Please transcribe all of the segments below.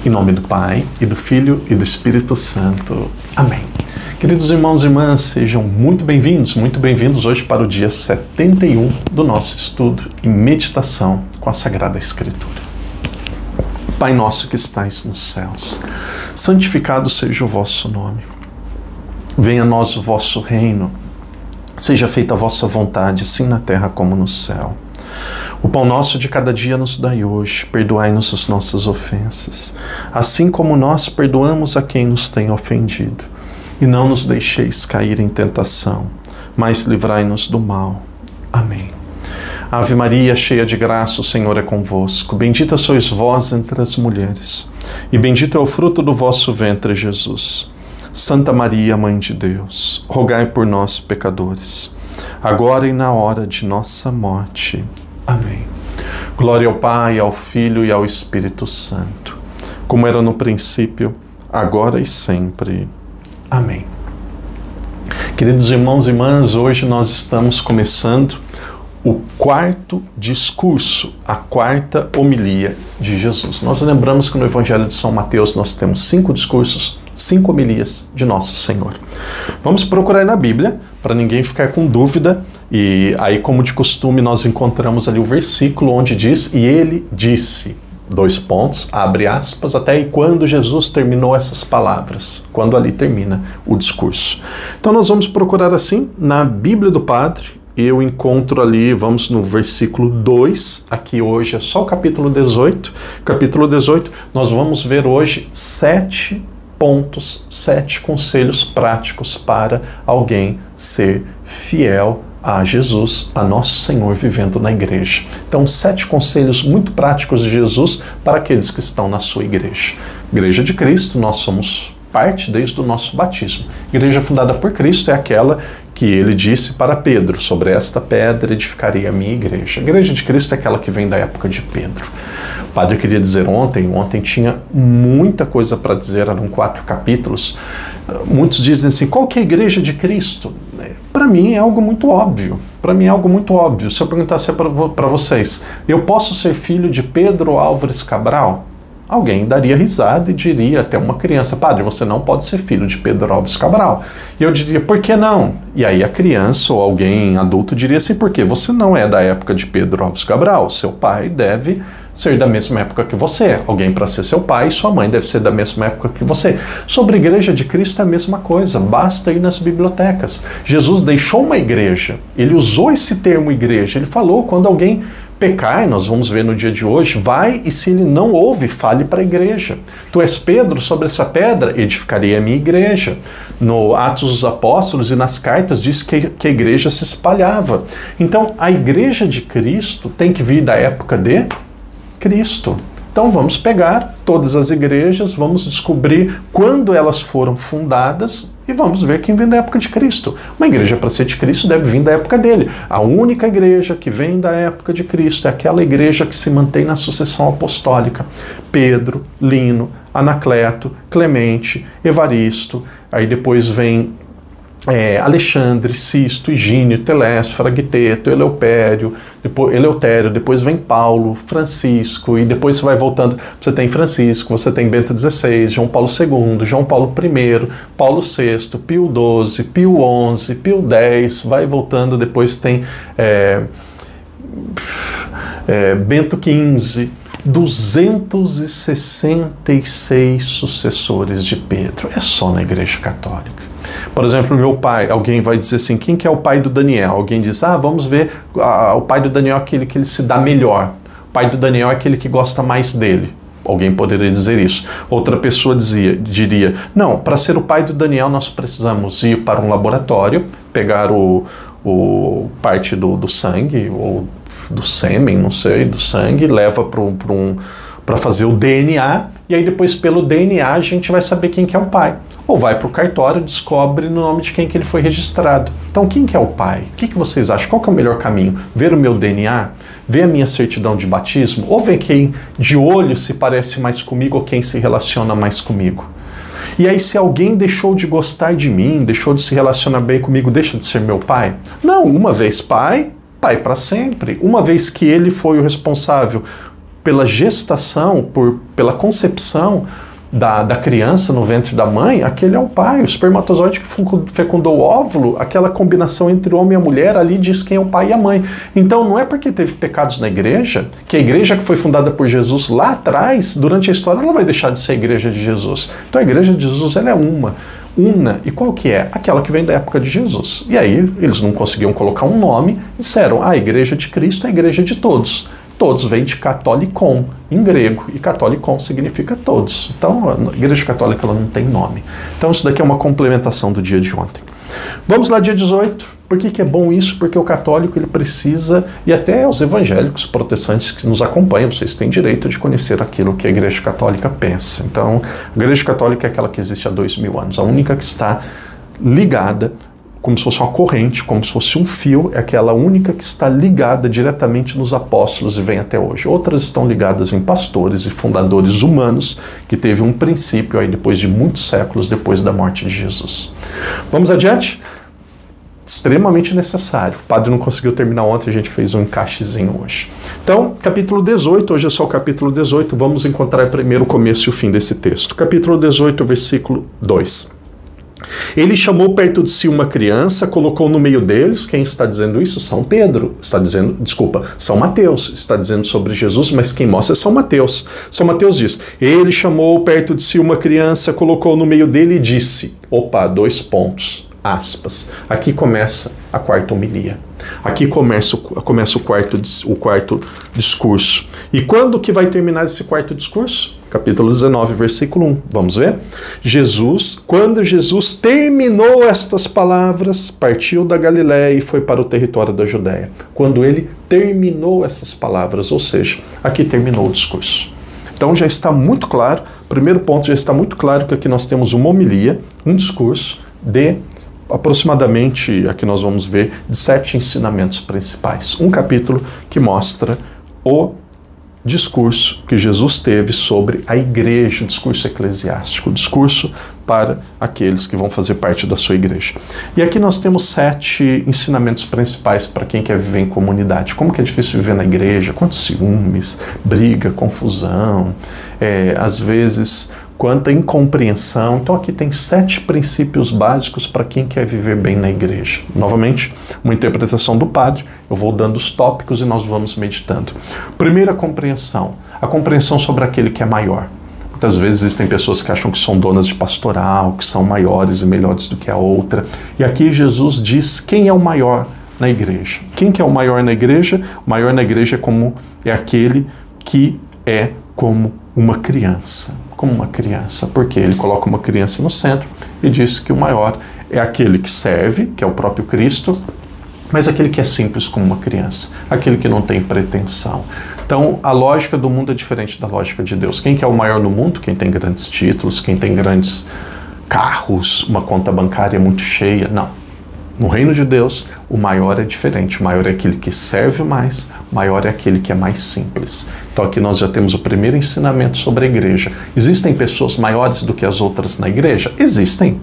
Em nome do Pai, e do Filho, e do Espírito Santo. Amém. Queridos irmãos e irmãs, sejam muito bem-vindos hoje para o dia 71 do nosso estudo e meditação com a Sagrada Escritura. Pai nosso que estais nos céus, santificado seja o vosso nome. Venha a nós o vosso reino, seja feita a vossa vontade, assim na terra como no céu. O pão nosso de cada dia nos dai hoje, perdoai-nos as nossas ofensas, assim como nós perdoamos a quem nos tem ofendido. E não nos deixeis cair em tentação, mas livrai-nos do mal. Amém. Ave Maria, cheia de graça, o Senhor é convosco. Bendita sois vós entre as mulheres, e bendito é o fruto do vosso ventre, Jesus. Santa Maria, Mãe de Deus, rogai por nós, pecadores, agora e na hora de nossa morte. Amém. Glória ao Pai, ao Filho e ao Espírito Santo, como era no princípio, agora e sempre. Amém. Queridos irmãos e irmãs, hoje nós estamos começando o quarto discurso, a quarta homilia de Jesus. Nós lembramos que no Evangelho de São Mateus nós temos 5 discursos, 5 homilias de Nosso Senhor. Vamos procurar na Bíblia, para ninguém ficar com dúvida, e aí, como de costume, nós encontramos ali o versículo onde diz, e ele disse, 2 pontos, abre aspas, até aí quando Jesus terminou essas palavras, quando ali termina o discurso. Então nós vamos procurar assim, na Bíblia do Padre, eu encontro ali, vamos no versículo 2, aqui hoje é só o capítulo 18. Capítulo 18, nós vamos ver hoje 7 pontos, 7 conselhos práticos para alguém ser fiel a Jesus, a Nosso Senhor, vivendo na igreja. Então, 7 conselhos muito práticos de Jesus para aqueles que estão na sua igreja. Igreja de Cristo, nós somos parte desde o nosso batismo. Igreja fundada por Cristo é aquela que ele disse para Pedro, sobre esta pedra edificarei a minha igreja. A igreja de Cristo é aquela que vem da época de Pedro. O padre queria dizer ontem tinha muita coisa para dizer, eram 4 capítulos. Muitos dizem assim, qual que é a igreja de Cristo? Para mim é algo muito óbvio. Para mim é algo muito óbvio. Se eu perguntasse para vocês, eu posso ser filho de Pedro Álvares Cabral? Alguém daria risada e diria, até uma criança, padre, você não pode ser filho de Pedro Álvares Cabral. E eu diria, por que não? E aí a criança ou alguém adulto diria assim, porque você não é da época de Pedro Álvares Cabral, seu pai deve ser da mesma época que você. Alguém para ser seu pai, sua mãe deve ser da mesma época que você. Sobre a igreja de Cristo é a mesma coisa, basta ir nas bibliotecas. Jesus deixou uma igreja, ele usou esse termo igreja, ele falou, quando alguém pecar, nós vamos ver no dia de hoje, vai e se ele não ouve, fale para a igreja. Tu és Pedro, sobre essa pedra edificarei a minha igreja. No Atos dos Apóstolos e nas cartas diz que a igreja se espalhava. Então a igreja de Cristo tem que vir da época de Cristo. Então vamos pegar todas as igrejas, vamos descobrir quando elas foram fundadas e vamos ver quem vem da época de Cristo. Uma igreja para ser de Cristo deve vir da época dele. A única igreja que vem da época de Cristo é aquela igreja que se mantém na sucessão apostólica. Pedro, Lino, Anacleto, Clemente, Evaristo, aí depois vem Alexandre, Sisto, Higínio, Telésforo, Fragiteto, Eleutério, depois vem Paulo, Francisco, e depois você vai voltando, você tem Francisco, você tem Bento XVI, João Paulo II, João Paulo I, Paulo VI, Pio XII, Pio XI, Pio X, vai voltando, depois tem Bento XV, 266 sucessores de Pedro, é só na Igreja Católica. Por exemplo, meu pai, alguém vai dizer assim, quem que é o pai do Daniel? Alguém diz, vamos ver, o pai do Daniel é aquele que ele se dá melhor. O pai do Daniel é aquele que gosta mais dele. Alguém poderia dizer isso. Outra pessoa diria, não, para ser o pai do Daniel nós precisamos ir para um laboratório, pegar parte do sangue, ou do sêmen, não sei, do sangue, leva para fazer o DNA, e aí depois pelo DNA a gente vai saber quem que é o pai. Ou vai para o cartório e descobre no nome de quem que ele foi registrado. Então quem que é o pai? O que vocês acham? Qual que é o melhor caminho? Ver o meu DNA? Ver a minha certidão de batismo? Ou ver quem de olho se parece mais comigo ou quem se relaciona mais comigo? E aí se alguém deixou de gostar de mim, deixou de se relacionar bem comigo, deixa de ser meu pai? Não, uma vez pai, pai para sempre. Uma vez que ele foi o responsável pela gestação, pela concepção da criança no ventre da mãe, aquele é o pai. O espermatozoide que fecundou o óvulo, aquela combinação entre o homem e a mulher, ali diz quem é o pai e a mãe. Então não é porque teve pecados na igreja, que a igreja que foi fundada por Jesus lá atrás, durante a história, ela vai deixar de ser a igreja de Jesus. Então a igreja de Jesus, ela é una. E qual que é? Aquela que vem da época de Jesus. E aí eles não conseguiam colocar um nome, disseram, a igreja de Cristo é a igreja de todos. Todos vem de katolikon, em grego, e katolikon significa todos. Então, a Igreja Católica ela não tem nome. Então, isso daqui é uma complementação do dia de ontem. Vamos lá, dia 18. Por que é bom isso? Porque o católico ele precisa, e até os evangélicos protestantes que nos acompanham, vocês têm direito de conhecer aquilo que a Igreja Católica pensa. Então, a Igreja Católica é aquela que existe há 2000 anos, a única que está ligada, como se fosse uma corrente, como se fosse um fio, é aquela única que está ligada diretamente nos apóstolos e vem até hoje. Outras estão ligadas em pastores e fundadores humanos, que teve um princípio aí depois de muitos séculos depois da morte de Jesus. Vamos adiante? Extremamente necessário. O padre não conseguiu terminar ontem, a gente fez um encaixezinho hoje. Então, capítulo 18, hoje é só o capítulo 18, vamos encontrar primeiro o começo e o fim desse texto. Capítulo 18, versículo 2. Ele chamou perto de si uma criança, colocou no meio deles. Quem está dizendo isso? São Pedro. São Mateus está dizendo sobre Jesus, mas quem mostra é São Mateus. São Mateus diz, ele chamou perto de si uma criança, colocou no meio dele e disse, aspas. Aqui começa a quarta homilia. Aqui começa o quarto discurso. E quando que vai terminar esse quarto discurso? Capítulo 19, versículo 1. Vamos ver? Quando Jesus terminou estas palavras, partiu da Galiléia e foi para o território da Judéia. Quando ele terminou essas palavras, ou seja, aqui terminou o discurso. Então já está muito claro, primeiro ponto, já está muito claro que aqui nós temos uma homilia, um discurso de aproximadamente, aqui nós vamos ver, de 7 ensinamentos principais. Um capítulo que mostra o discurso que Jesus teve sobre a igreja, o discurso eclesiástico, o discurso para aqueles que vão fazer parte da sua igreja. E aqui nós temos 7 ensinamentos principais para quem quer viver em comunidade. Como que é difícil viver na igreja, quantos ciúmes, briga, confusão, às vezes quanta incompreensão. Então aqui tem 7 princípios básicos para quem quer viver bem na igreja. Novamente, uma interpretação do padre, eu vou dando os tópicos e nós vamos meditando. Primeira compreensão, a compreensão sobre aquele que é maior. Muitas vezes existem pessoas que acham que são donas de pastoral, que são maiores e melhores do que a outra. E aqui Jesus diz quem é o maior na igreja. Quem que é o maior na igreja? O maior na igreja é aquele que é como uma criança. Como uma criança, porque ele coloca uma criança no centro e diz que o maior é aquele que serve, que é o próprio Cristo, mas aquele que é simples como uma criança, aquele que não tem pretensão. Então, a lógica do mundo é diferente da lógica de Deus. Quem que é o maior no mundo? Quem tem grandes títulos, quem tem grandes carros, uma conta bancária muito cheia. Não. No reino de Deus, o maior é diferente. O maior é aquele que serve mais, o maior é aquele que é mais simples. Então aqui nós já temos o primeiro ensinamento sobre a igreja. Existem pessoas maiores do que as outras na igreja? Existem.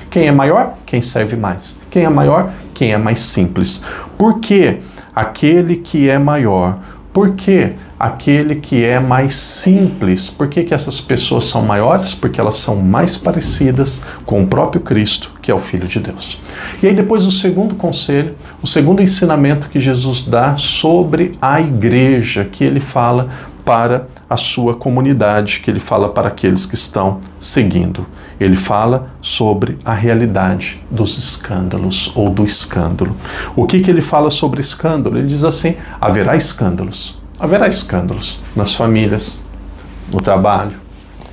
Quem é maior? Quem serve mais. Quem é maior? Quem é mais simples. Por que aquele que é maior? Por que aquele que é mais simples? Por que essas pessoas são maiores? Porque elas são mais parecidas com o próprio Cristo, que é o Filho de Deus. E aí depois o segundo conselho, o segundo ensinamento que Jesus dá sobre a igreja, que ele fala para a sua comunidade, que ele fala para aqueles que estão seguindo. Ele fala sobre a realidade dos escândalos ou do escândalo. O que ele fala sobre escândalo? Ele diz assim, haverá escândalos. Haverá escândalos nas famílias, no trabalho,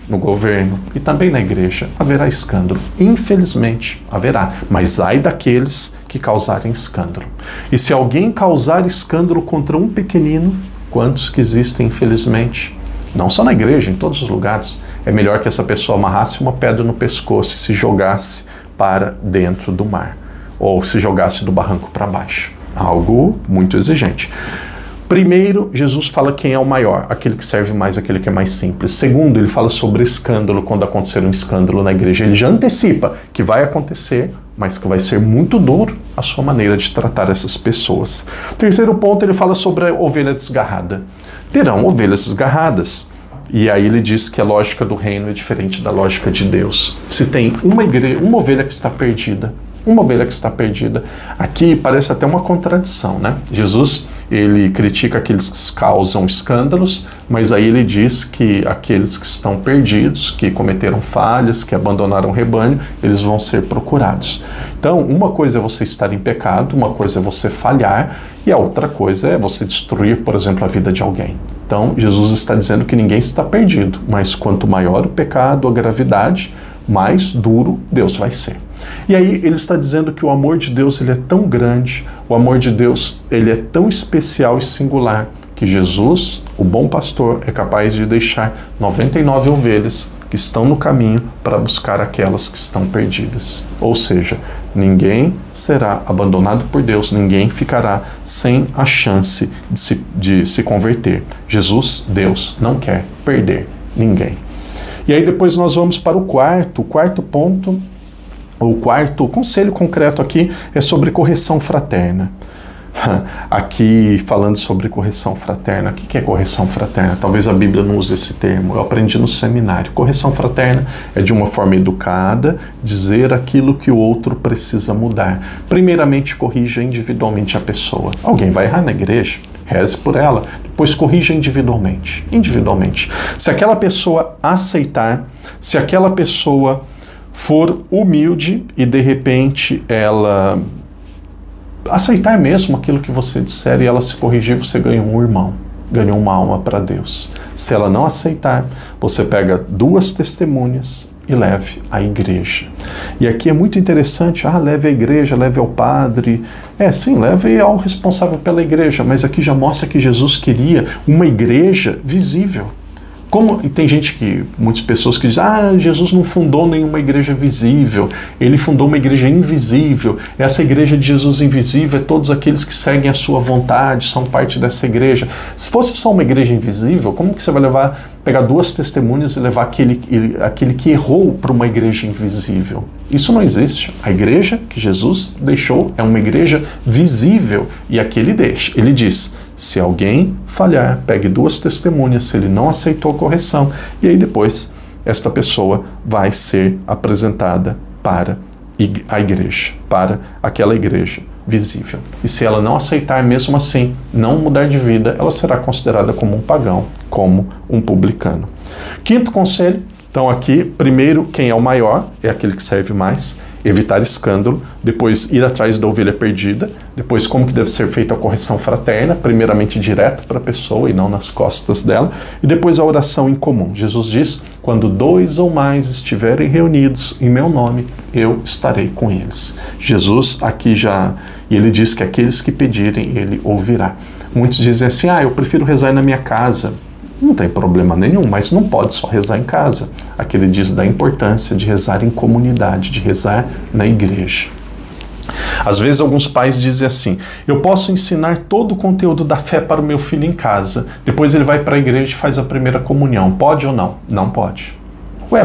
no governo e também na igreja. Haverá escândalo. Infelizmente, haverá. Mas ai daqueles que causarem escândalo. E se alguém causar escândalo contra um pequenino, quantos que existem, infelizmente, não só na igreja, em todos os lugares, é melhor que essa pessoa amarrasse uma pedra no pescoço e se jogasse para dentro do mar, ou se jogasse do barranco para baixo. Algo muito exigente. Primeiro, Jesus fala quem é o maior, aquele que serve mais, aquele que é mais simples. Segundo, ele fala sobre escândalo, quando acontecer um escândalo na igreja. Ele já antecipa que vai acontecer, mas que vai ser muito duro a sua maneira de tratar essas pessoas. Terceiro ponto, ele fala sobre a ovelha desgarrada. terão ovelhas desgarradas. E aí ele diz que a lógica do reino é diferente da lógica de Deus. Se tem uma ovelha que está perdida, aqui parece até uma contradição, né? Jesus, ele critica aqueles que causam escândalos, mas aí ele diz que aqueles que estão perdidos, que cometeram falhas, que abandonaram o rebanho, eles vão ser procurados. Então, uma coisa é você estar em pecado, uma coisa é você falhar, e a outra coisa é você destruir, por exemplo, a vida de alguém. Então, Jesus está dizendo que ninguém está perdido, mas quanto maior o pecado, a gravidade, mais duro Deus vai ser. E aí ele está dizendo que o amor de Deus ele é tão grande, o amor de Deus ele é tão especial e singular, que Jesus, o bom pastor, é capaz de deixar 99 ovelhas que estão no caminho para buscar aquelas que estão perdidas. Ou seja, ninguém será abandonado por Deus, ninguém ficará sem a chance de se converter. Jesus, Deus, não quer perder ninguém. E aí depois nós vamos para o quarto ponto. O quarto conselho concreto aqui é sobre correção fraterna. Aqui falando sobre correção fraterna, o que é correção fraterna? Talvez a Bíblia não use esse termo, eu aprendi no seminário. Correção fraterna é de uma forma educada dizer aquilo que o outro precisa mudar. Primeiramente corrija individualmente a pessoa. Alguém vai errar na igreja? Reze por ela, depois corrija individualmente. Se aquela pessoa aceitar, se aquela pessoa for humilde e de repente ela aceitar mesmo aquilo que você disser e ela se corrigir, você ganha um irmão, ganha uma alma para Deus. Se ela não aceitar, você pega 2 testemunhas e leve à igreja. E aqui é muito interessante, leve à igreja, leve ao padre. Sim, leve ao responsável pela igreja, mas aqui já mostra que Jesus queria uma igreja visível. E tem muitas pessoas que dizem, Jesus não fundou nenhuma igreja visível, ele fundou uma igreja invisível. Essa igreja de Jesus invisível é todos aqueles que seguem a sua vontade, são parte dessa igreja. Se fosse só uma igreja invisível, como que você vai pegar 2 testemunhas e levar aquele que errou para uma igreja invisível? Isso não existe. A igreja que Jesus deixou é uma igreja visível, e aqui ele diz, se alguém falhar, pegue 2 testemunhas, se ele não aceitou a correção, e aí depois esta pessoa vai ser apresentada para a igreja, para aquela igreja visível. E se ela não aceitar mesmo assim, não mudar de vida, ela será considerada como um pagão, como um publicano. Quinto conselho, então aqui, primeiro, quem é o maior, é aquele que serve mais, evitar escândalo, depois ir atrás da ovelha perdida, depois como que deve ser feita a correção fraterna, primeiramente direto para a pessoa e não nas costas dela, e depois a oração em comum. Jesus diz, quando 2 ou mais estiverem reunidos em meu nome, eu estarei com eles. Jesus aqui e ele diz que aqueles que pedirem, ele ouvirá. Muitos dizem assim, eu prefiro rezar na minha casa. Não tem problema nenhum, mas não pode só rezar em casa. Aqui ele diz da importância de rezar em comunidade, de rezar na igreja. Às vezes alguns pais dizem assim, eu posso ensinar todo o conteúdo da fé para o meu filho em casa, depois ele vai para a igreja e faz a primeira comunhão. Pode ou não? Não pode.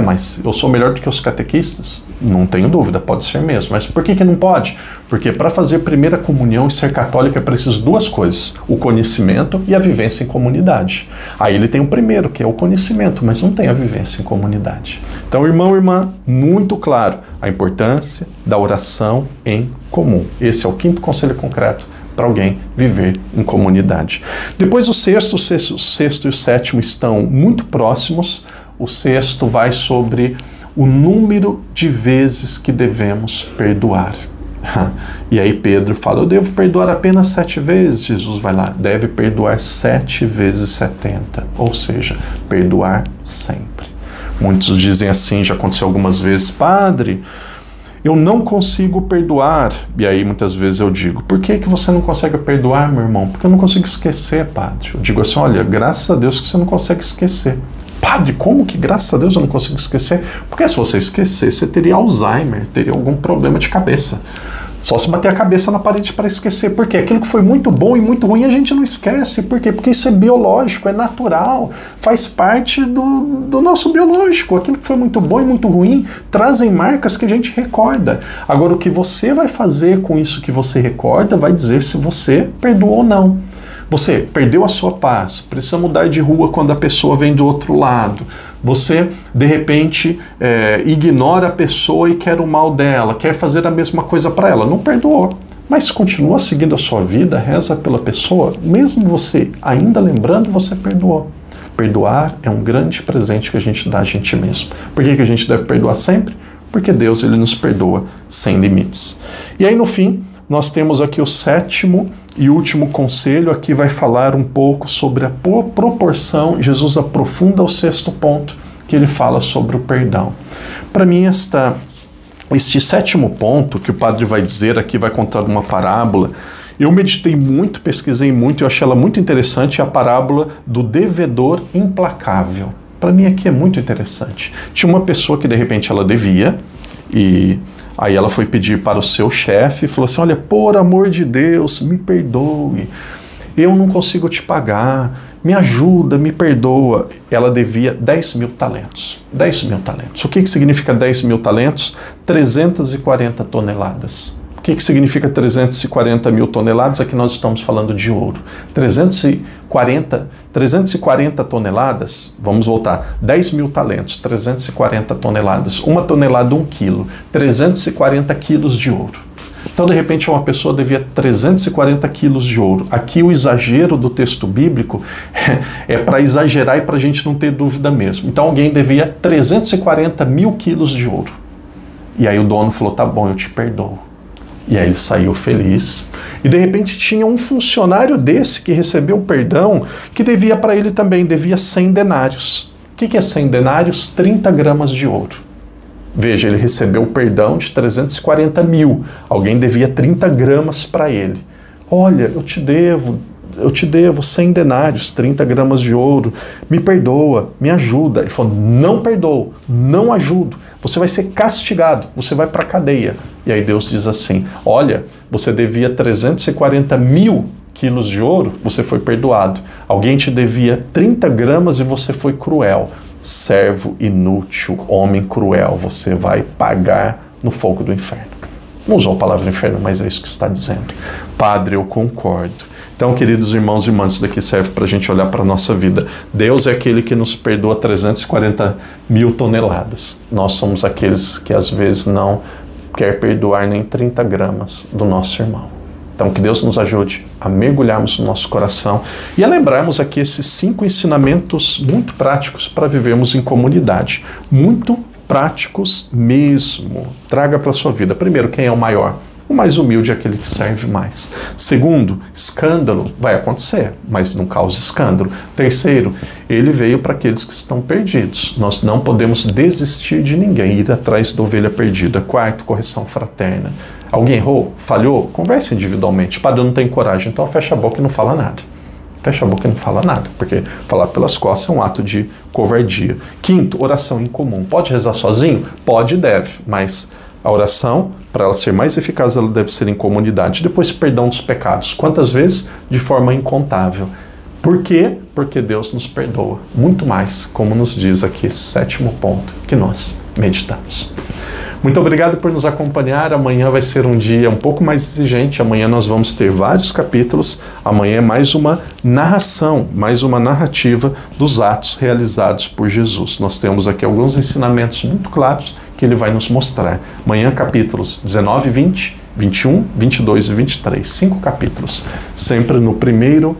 Mas eu sou melhor do que os catequistas? Não tenho dúvida, pode ser mesmo. Mas por que não pode? Porque para fazer primeira comunhão e ser católico é preciso 2 coisas, o conhecimento e a vivência em comunidade. Aí ele tem o primeiro, que é o conhecimento, mas não tem a vivência em comunidade. Então, irmão e irmã, muito claro, a importância da oração em comum. Esse é o 5º conselho concreto para alguém viver em comunidade. Depois o sexto e o 7º estão muito próximos. O 6º vai sobre o número de vezes que devemos perdoar. E aí Pedro fala, eu devo perdoar apenas 7 vezes. Jesus vai lá, deve perdoar 7 vezes 70. Ou seja, perdoar sempre. Muitos dizem assim, já aconteceu algumas vezes, padre, eu não consigo perdoar. E aí muitas vezes eu digo, por que você não consegue perdoar, meu irmão? Porque eu não consigo esquecer, padre. Eu digo assim, olha, graças a Deus que você não consegue esquecer. Padre, como que graças a Deus eu não consigo esquecer? Porque se você esquecer, você teria Alzheimer, teria algum problema de cabeça. Só se bater a cabeça na parede para esquecer. Porque aquilo que foi muito bom e muito ruim a gente não esquece. Por quê? Porque isso é biológico, é natural, faz parte do nosso biológico. Aquilo que foi muito bom e muito ruim trazem marcas que a gente recorda. Agora, o que você vai fazer com isso que você recorda vai dizer se você perdoou ou não. Você perdeu a sua paz, precisa mudar de rua quando a pessoa vem do outro lado. Você, de repente, ignora a pessoa e quer o mal dela, quer fazer a mesma coisa para ela. Não perdoou, mas continua seguindo a sua vida, reza pela pessoa. Mesmo você ainda lembrando, você perdoou. Perdoar é um grande presente que a gente dá a gente mesmo. Por que a gente deve perdoar sempre? Porque Deus, ele nos perdoa sem limites. E aí, no fim, nós temos aqui o 7º e último conselho. Aqui vai falar um pouco sobre a proporção. Jesus aprofunda o 6º ponto, que ele fala sobre o perdão. Para mim, este 7º ponto que o padre vai dizer aqui, vai contar uma parábola. Eu meditei muito, pesquisei muito, eu achei ela muito interessante, a parábola do devedor implacável. Para mim aqui é muito interessante. Tinha uma pessoa que de repente ela devia, e aí ela foi pedir para o seu chefe e falou assim: olha, por amor de Deus, me perdoe, eu não consigo te pagar, me ajuda, me perdoa. Ela devia 10 mil talentos. 10 mil talentos. O que significa 10 mil talentos? 340 toneladas. O que significa 340 mil toneladas? Aqui nós estamos falando de ouro. 340 toneladas, vamos voltar, 10 mil talentos, 340 toneladas. 1 tonelada, 1 quilo, 340 quilos de ouro. Então, de repente, uma pessoa devia 340 quilos de ouro. Aqui o exagero do texto bíblico é para exagerar e para a gente não ter dúvida mesmo. Então, alguém devia 340 mil quilos de ouro. E aí o dono falou: tá bom, eu te perdoo. E aí ele saiu feliz. E de repente tinha um funcionário desse que recebeu o perdão, que devia para ele também, devia 100 denários. O que é 100 denários? 30 gramas de ouro. Veja, ele recebeu o perdão de 340 mil. Alguém devia 30 gramas para ele. Olha, eu te devo 100 denários, 30 gramas de ouro, me perdoa, me ajuda. Ele falou: não perdoo, não ajudo, você vai ser castigado, você vai para a cadeia. E aí Deus diz assim: olha, você devia 340 mil quilos de ouro, você foi perdoado. Alguém te devia 30 gramas e você foi cruel. Servo inútil, homem cruel, você vai pagar no fogo do inferno. Não usou a palavra inferno, mas é isso que está dizendo. Padre, eu concordo. Então, queridos irmãos e irmãs, isso daqui serve para a gente olhar para a nossa vida. Deus é aquele que nos perdoa 340 mil toneladas. Nós somos aqueles que às vezes não quer perdoar nem 30 gramas do nosso irmão. Então, que Deus nos ajude a mergulharmos no nosso coração e a lembrarmos aqui esses 5 ensinamentos muito práticos para vivermos em comunidade. Muito práticos mesmo. Traga para a sua vida. Primeiro, quem é o maior? O mais humilde é aquele que serve mais. Segundo, escândalo vai acontecer, mas não cause escândalo. Terceiro, ele veio para aqueles que estão perdidos. Nós não podemos desistir de ninguém, ir atrás da ovelha perdida. Quarto, correção fraterna. Alguém errou? Falhou? Converse individualmente. Padre, eu não tenho coragem, então fecha a boca e não fala nada. Fecha a boca e não fala nada, porque falar pelas costas é um ato de covardia. Quinto, oração em comum. Pode rezar sozinho? Pode e deve, mas a oração, para ela ser mais eficaz, ela deve ser em comunidade. Depois, perdão dos pecados. Quantas vezes? De forma incontável. Por quê? Porque Deus nos perdoa. Muito mais, como nos diz aqui esse 7º ponto que nós meditamos. Muito obrigado por nos acompanhar. Amanhã vai ser um dia um pouco mais exigente. Amanhã nós vamos ter vários capítulos. Amanhã é mais uma narração, mais uma narrativa dos atos realizados por Jesus. Nós temos aqui alguns ensinamentos muito claros que ele vai nos mostrar. Amanhã capítulos 19 e 20, 21, 22 e 23. 5 capítulos. Sempre no primeiro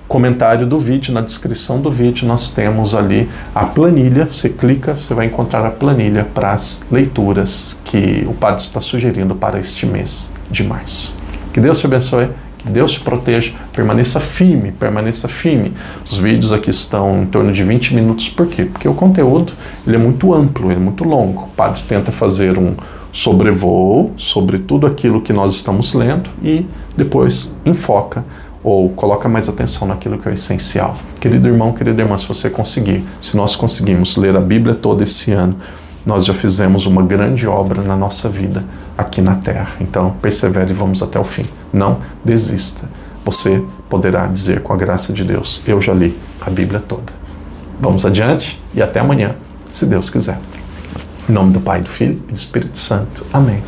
comentário do vídeo, na descrição do vídeo, nós temos ali a planilha. Você clica, você vai encontrar a planilha para as leituras que o Padre está sugerindo para este mês de março. Que Deus te abençoe, que Deus te proteja, permaneça firme, permaneça firme. Os vídeos aqui estão em torno de 20 minutos, por quê? Porque o conteúdo ele é muito amplo, ele é muito longo. O Padre tenta fazer um sobrevoo sobre tudo aquilo que nós estamos lendo e depois enfoca ou coloca mais atenção naquilo que é essencial. Querido irmão, querida irmã, se você conseguir, se nós conseguimos ler a Bíblia toda esse ano, nós já fizemos uma grande obra na nossa vida aqui na Terra. Então, persevere e vamos até o fim. Não desista. Você poderá dizer com a graça de Deus: eu já li a Bíblia toda. Vamos adiante e até amanhã, se Deus quiser. Em nome do Pai, do Filho e do Espírito Santo. Amém.